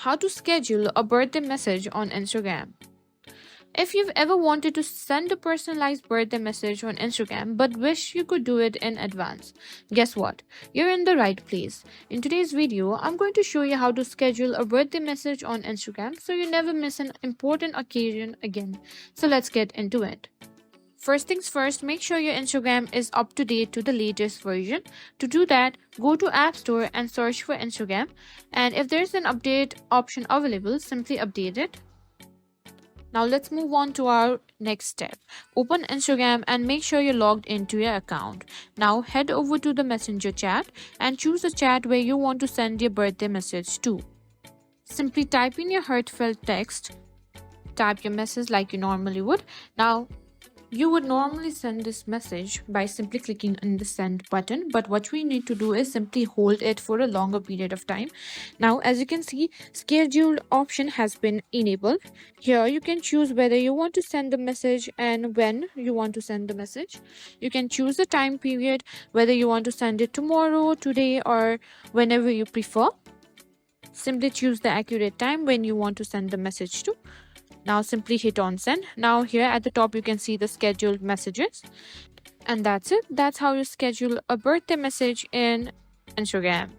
how to schedule a birthday message on Instagram. If you've ever wanted to send a personalized birthday message on Instagram but wish you could do it in advance, guess what? You're in the right place. In today's video, I'm going to show you how to schedule a birthday message on Instagram so you never miss an important occasion again. So let's get into it. First things first, make sure your Instagram is up to date to the latest version. To do that, go to App Store and search for Instagram. And if there's an update option available, simply update it. Now let's move on to our next step. Open Instagram and make sure you're logged into your account. Now head over to the Messenger chat and choose a chat where you want to send your birthday message to. Simply type in your heartfelt text. Type your message like you normally would. Now, you would normally send this message by simply clicking on the send button, but what we need to do is simply hold it for a longer period of time. Now, as you can see, scheduled option has been enabled. Here you can choose whether you want to send the message and when you want to send the message. You can choose the time period, whether you want to send it tomorrow, today, or whenever you prefer. Simply choose the accurate time when you want to send the message to. Now simply hit on send. Now here at the top you can see the scheduled messages. And that's it. That's how you schedule a birthday message in Instagram.